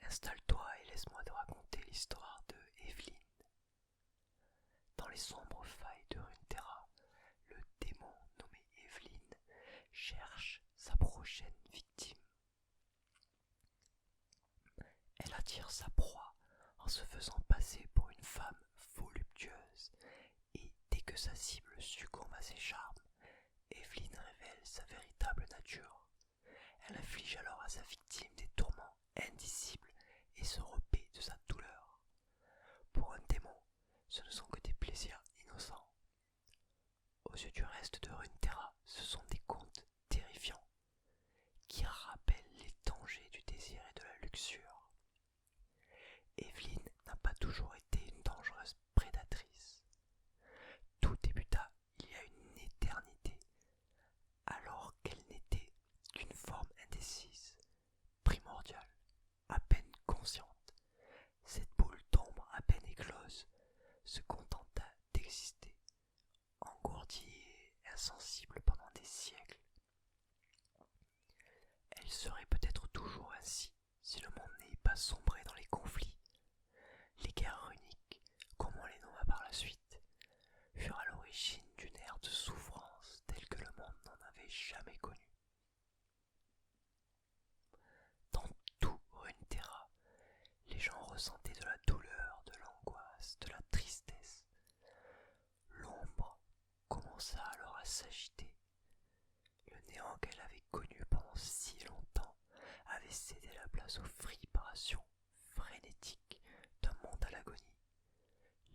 Installe-toi et laisse-moi te raconter l'histoire de Evelyn. Dans les sombres failles de Runeterra, le démon nommé Evelyn cherche sa prochaine victime. Elle attire sa proie en se faisant passer pour une femme voluptueuse et dès que sa cible succombe à ses charmes, Evelyn révèle sa véritable nature. Elle inflige alors à sa victime des tourments indicibles et se repaît de sa douleur. Pour un démon, ce ne sont que des plaisirs innocents. Aux yeux du reste de Runeterra, ce sont des contes terrifiants qui rappellent les dangers du désir et de la luxure. Evelyn n'a pas toujours été une dangereuse prédatrice. Tout débuta il y a une éternité, alors qu'elle n'était qu'une forme indécise, primordiale, à peine consciente. Cette boule d'ombre à peine éclose se contenta d'exister, engourdie et insensible pendant des siècles. Elle serait peut-être toujours ainsi si le monde n'ait pas sombré dans les conflits. Les guerres runiques, comme on les nomma par la suite, furent à l'origine d'une ère de souffrance telle que le monde n'en avait jamais connue. Dans tout Runeterra, les gens ressentaient de la douleur, de l'angoisse, de la tristesse. L'ombre commença alors à s'agiter. Le néant qu'elle avait connu pendant si longtemps avait cédé la place aux vibrations frénétiques d'un monde à l'agonie.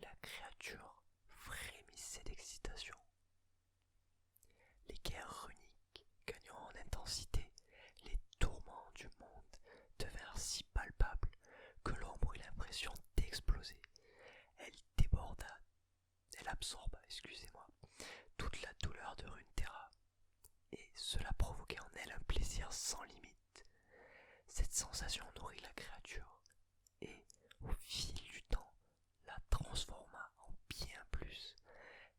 La créature frémissait d'excitation. Les guerres runiques gagnant en intensité, les tourments du monde devinrent si palpables que l'ombre eut l'impression d'exploser. Elle absorba, toute la douleur de Runeterra, et cela provoquait en elle un plaisir sans limite. Cette sensation nourrit la créature, et, au fil du temps, la transforma en bien plus.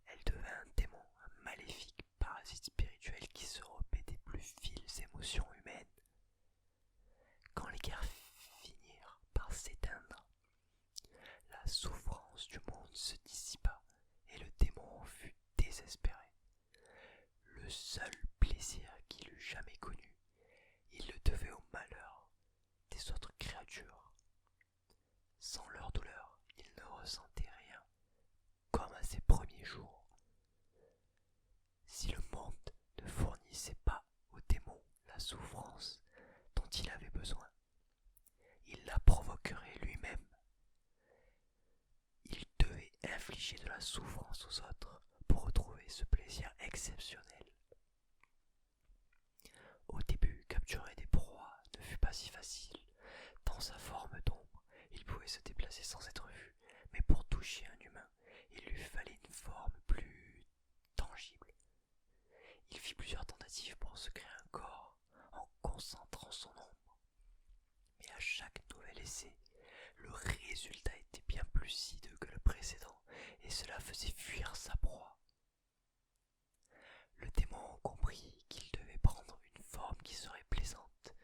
Elle devint un démon, un maléfique parasite spirituel qui se repaît des plus viles émotions humaines. Quand les guerres finirent par s'éteindre, la souffrance du monde se dissipa et le démon en fut désespéré. Le seul plaisir qu'il eût jamais connu, il le devait au malheur des autres créatures. Sans leur douleur, il ne ressentait rien, comme à ses premiers jours. Si le monde ne fournissait pas au démon la souffrance dont il avait besoin, il la provoquerait lui-même. Il devait infliger de la souffrance aux autres pour retrouver ce plaisir exceptionnel. Au début, capturer des proies ne fut pas si facile. Dans sa forme d'ombre, il pouvait se déplacer sans être vu, mais pour toucher un humain, il lui fallait une forme plus tangible. Il fit plusieurs tentatives pour se créer un corps en concentrant son ombre. Mais à chaque nouvel essai, le résultat était bien plus hideux que le précédent, et cela faisait fuir sa proie. Le démon comprit qu'il devait prendre une forme qui serait plaisante,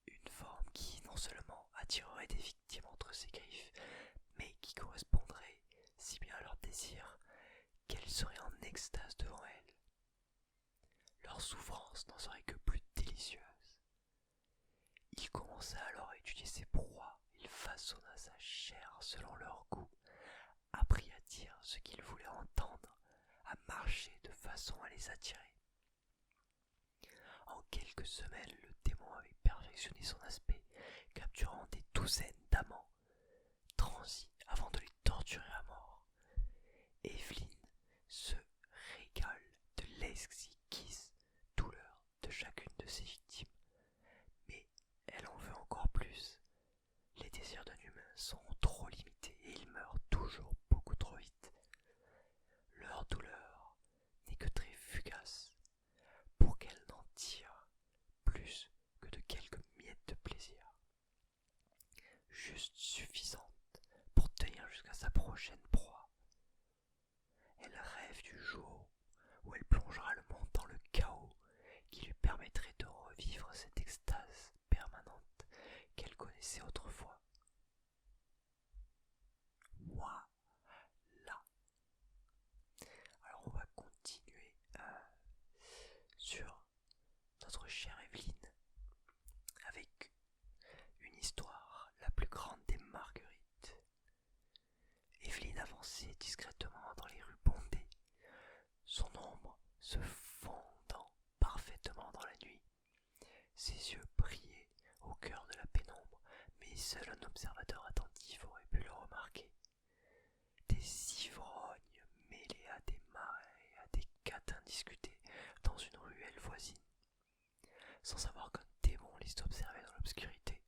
une forme qui non seulement attirerait des victimes entre ses griffes, mais qui correspondrait si bien à leurs désirs qu'elles seraient en extase devant elle. Leur souffrance n'en serait que plus délicieuse. Il commença alors à étudier ses proies, il façonna sa chair selon leur goût, apprit à dire ce qu'il voulait entendre, à marcher de façon à les attirer. En quelques semaines, le démon avait perfectionné son aspect, capturant des douzaines d'amants, transis avant de les torturer à mort. Evelyn se régale de l'exquise douleur de chacune de ses victimes, mais elle en veut encore plus. Les désirs d'un humain sont trop limités et ils meurent toujours beaucoup trop vite. Leur douleur n'est que très fugace, pour qu'elle n'en tire plus que de quelques miettes de plaisir, juste suffisantes pour tenir jusqu'à sa prochaine proie. Elle rêve du jour où elle plongera le monde dans le chaos qui lui permettrait de revivre Ses yeux brillaient au cœur de la pénombre, mais seul un observateur attentif aurait pu le remarquer. Des ivrognes mêlés à des marais et à des catins discutés dans une ruelle voisine, sans savoir qu'un démon les observait dans l'obscurité.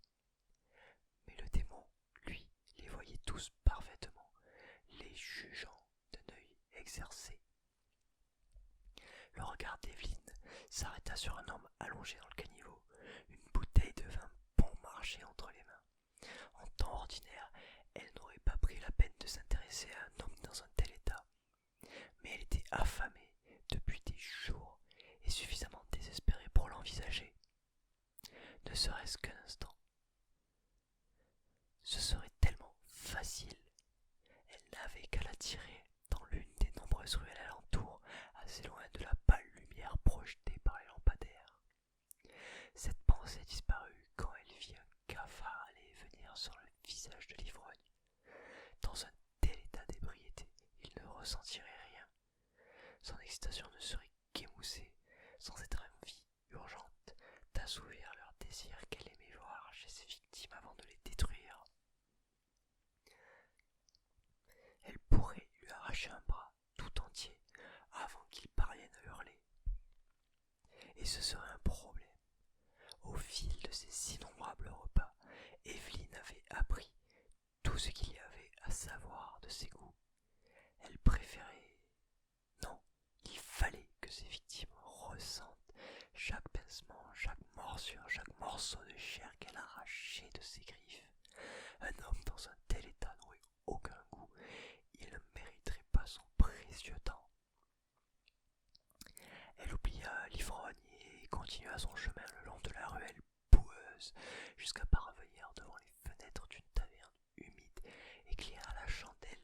Mais le démon, lui, les voyait tous parfaitement, les jugeant d'un œil exercé. Le regard d'Evelyne s'arrêta sur un homme allongé dans le caniveau, une bouteille de vin bon marché entre les mains. En temps ordinaire, elle n'aurait pas pris la peine de s'intéresser à un homme dans un tel état, mais elle était affamée depuis des jours et suffisamment désespérée pour l'envisager, ne serait-ce qu'un instant. Ce serait tellement facile. Elle n'avait qu'à la tirer dans l'une des nombreuses ruelles alentour, assez loin de la pâle lumière projetée par les lampadaires. Cette pensée disparut quand elle vit un cafard aller et venir sur le visage de l'ivrogne. Dans un tel état d'ébriété, il ne ressentirait rien. Son excitation ne serait qu'émoussée, sans cette envie urgente d'assouvir leur désir qu'elle aimait voir chez ses victimes avant de les détruire. Elle pourrait lui arracher un bras tout entier avant qu'il parvienne à hurler. Et ce serait un problème. Au fil de ces innombrables repas, Evelyne avait appris tout ce qu'il y avait à savoir de ses goûts. Elle préférait... Non, il fallait que ses victimes ressentent chaque pincement, chaque morsure, chaque morceau de chair qu'elle arrachait de ses griffes. Un homme dans un tel état n'aurait aucun goût. Il ne mériterait pas son précieux temps. Elle oublia l'ivrogne et continua son chemin le long de la ruelle boueuse jusqu'à parvenir devant les fenêtres d'une taverne humide éclairée à la chandelle.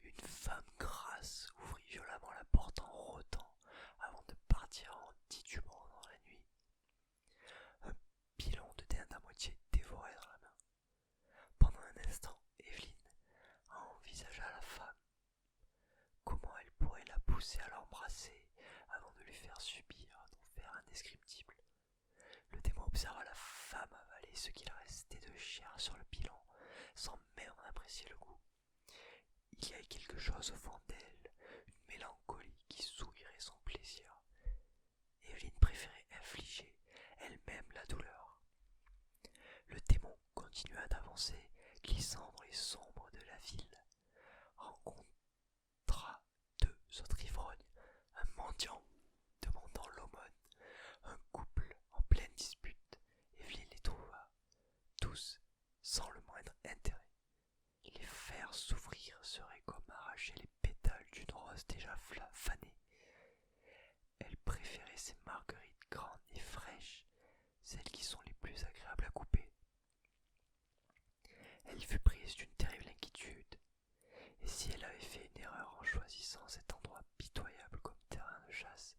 Une femme grasse ouvrit violemment la porte en rôtant avant de partir en titubant dans la nuit. Un pilon de dinde à moitié dévoré dans la main. Pendant un instant, Evelyne envisagea la femme. Comment elle pourrait la pousser à l'embrasser avant de lui faire subir un enfer indescriptible. Le démon observa la femme avaler ce qu'il restait de chair sur le pilon, sans même en apprécier le goût. Il y avait quelque chose au fond d'elle, une mélancolie qui souillerait son plaisir. Evelyne préférait infliger elle-même la douleur. Le démon continua d'avancer, glissant dans les sombres de la ville. Rencontra deux autres ivrognes, un mendiant demandant l'aumône, un couple en pleine dispute. Evelyne les trouva tous sans le moindre intérêt. Les faire s'ouvrir serait comme arracher les pétales d'une rose déjà fanée. Elle préférait ces marguerites grandes et fraîches, celles qui sont les plus agréables à couper. Elle fut prise d'une terrible inquiétude, et si elle avait fait une erreur en choisissant cet endroit pitoyable comme terrain de chasse,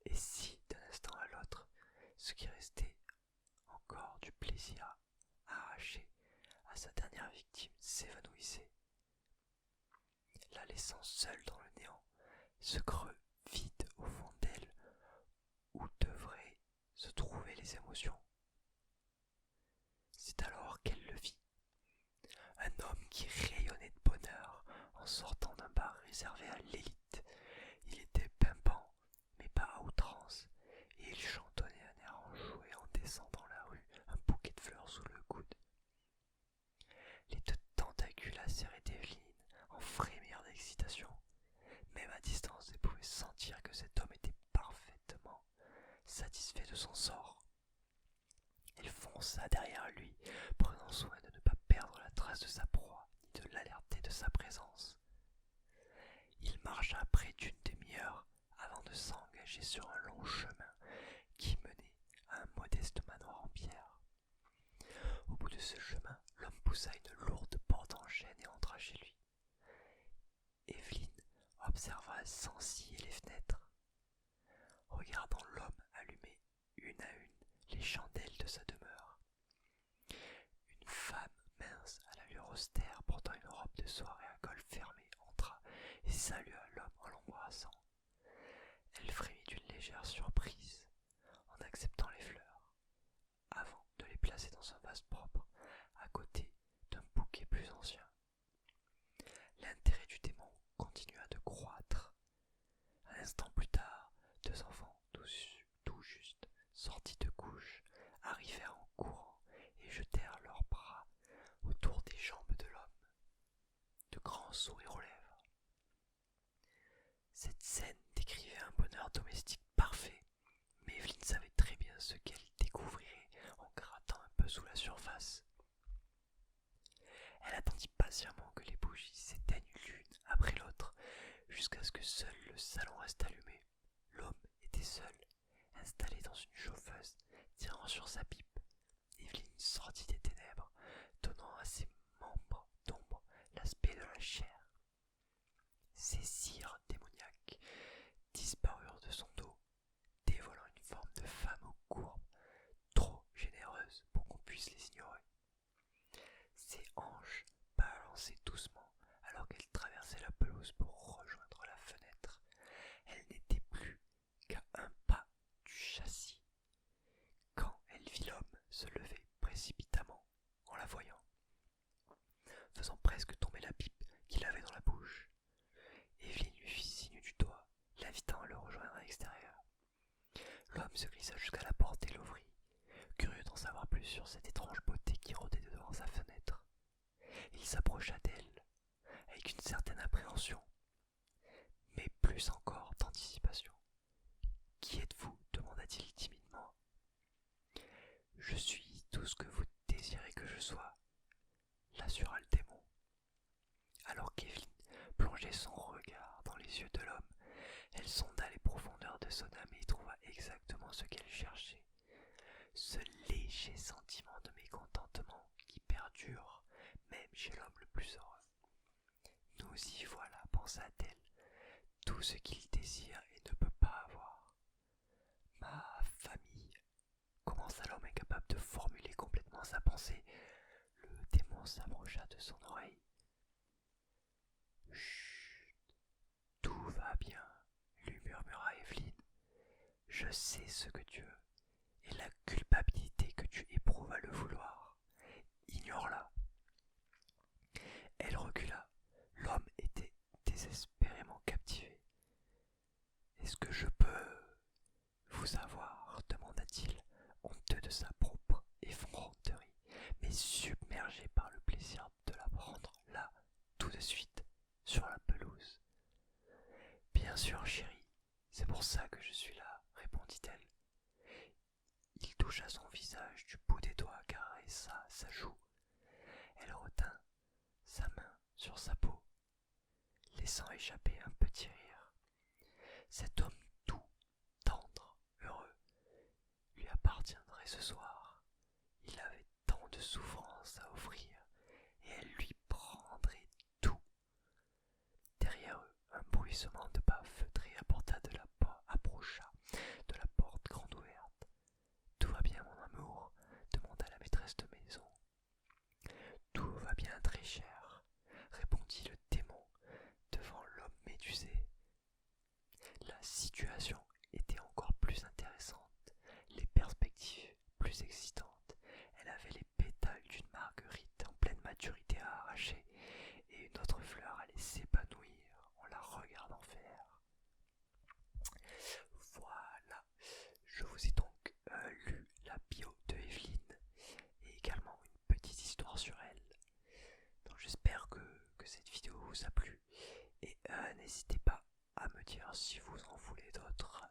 et si, d'un instant à l'autre, ce qui restait encore du plaisir arraché à sa dernière victime s'évanouissait, la laissant seule dans le néant, ce creux vide au fond d'elle où devraient se trouver les émotions. C'est alors qu'elle le vit. Un homme qui rayonnait de bonheur en sortant d'un bar réservé à l'élite. Il était pimpant, mais pas à outrance, et il chantonnait un air enjoué en descendant la rue, un bouquet de fleurs sous le coude. Les deux tentacules acérés d'Evelyne en frémirent d'excitation. Même à distance, elle pouvait sentir que cet homme était parfaitement satisfait de son sort. Elle fonça derrière lui, prenant soin de ne pas perdre la trace de sa proie, ni de l'alerter de sa présence. Il marcha près d'une demi-heure avant de s'engager sur un long chemin qui menait à un modeste manoir en pierre. Au bout de ce chemin, l'homme poussa une lourde porte en chêne et entra chez lui. Evelyne observa sans ciller les fenêtres, regardant l'homme allumer une à une les chandelles de sa demeure. Une femme mince à l'allure austère, portant une robe de soirée à col fermé, entra et salua l'homme en l'embrassant. Elle frémit d'une légère surprise en acceptant les fleurs. sortis de couche, arrivèrent en courant et jetèrent leurs bras autour des jambes de l'homme, de grands sourires aux lèvres. Cette scène décrivait un bonheur domestique parfait, mais Evelyne savait très bien ce qu'elle découvrirait en grattant un peu sous la surface. Elle attendit patiemment que les bougies s'éteignent l'une après l'autre, jusqu'à ce que seul le salon reste allumé. L'homme était seul, installé dans une chauffeuse, tirant sur sa pipe. Evelyne sortit des ténèbres, donnant à ses membres d'ombre l'aspect de la chair. Ses cires démoniaques disparurent de son dos, dévoilant une forme de femme aux courbes, trop généreuse pour qu'on puisse les ignorer. Ses hanches balançaient doucement alors qu'elle traversait la pelouse pour rejoindre la fenêtre. Elle n'était plus qu'à un pas du châssis quand elle vit l'homme se lever précipitamment en la voyant, faisant presque tomber la pipe qu'il avait dans la bouche. Evelyne lui fit signe du doigt, l'invitant à le rejoindre à l'extérieur. L'homme se glissa jusqu'à la porte et l'ouvrit, curieux d'en savoir plus sur cette étrange beauté qui rôdait devant sa fenêtre. Il s'approcha d'elle avec une certaine appréhension, mais plus encore d'anticipation. « Qui êtes-vous » demanda-t-il timidement. « Je suis tout ce que vous désirez que je sois », l'assura le démon. Alors qu'Evelyne plongeait son regard dans les yeux de l'homme, elle sonda les profondeurs de son âme et trouva exactement ce qu'elle cherchait. Ce léger sentiment de mécontentement qui perdure même chez l'homme le plus heureux. Nous y voilà, pensa-t-elle, tout ce qu'il désire et ne peut pas avoir. Ma famille, commença l'homme incapable de formuler complètement sa pensée. Le démon s'approcha de son oreille. Chut, tout va bien, lui murmura Evelyne. Je sais ce que tu veux, et la culpabilité que tu éprouves à le vouloir. Ignore-la. Elle recula. L'homme était désespérément captivé. Est-ce que je peux vous savoir, demanda-t-il, honteux de sa propre effronterie, mais submergé par le plaisir de la prendre là, tout de suite, sur la pelouse. Bien sûr, chérie, c'est pour ça que je suis là, répondit-elle. Il toucha son visage du bout des doigts, caressa sa joue. Elle retint sa main sur sa peau, laissant échapper un petit rire. Cet homme doux, tendre, heureux, lui appartiendrait ce soir. Il avait tant de souffrances à offrir, et elle lui prendrait tout. Derrière eux, un bruissement de pas feutrés approcha de la porte grande ouverte. « Tout va bien, mon amour ?» demanda la maîtresse de maison. « Tout va bien, très cher », répondit le démon devant l'homme médusé. La situation était encore plus intéressante, les perspectives plus excitantes. Elle avait les pétales d'une marguerite en pleine maturité à arracher, et une autre fleur allait s'épanouir en la regardant faire. Voilà, je vous ai donc lu la bio de Evelyne et également une petite histoire sur elle. Donc j'espère que cette vidéo vous a plu et n'hésitez pas à me dire si vous en voulez d'autres.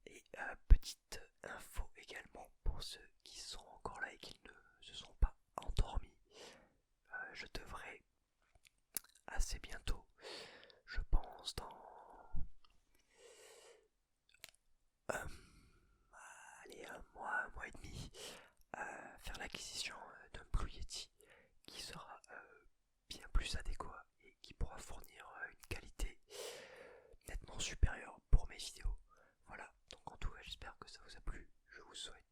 Et petite info également pour ceux qui sont encore là et qui ne se sont pas endormis. Je devrais assez bientôt, je pense allez, un mois et demi, faire l'acquisition d'un Blue Yeti qui sera bien plus adéquat et qui pourra fournir une qualité nettement supérieure pour mes vidéos. Voilà, donc en tout cas j'espère que ça vous a plu, je vous souhaite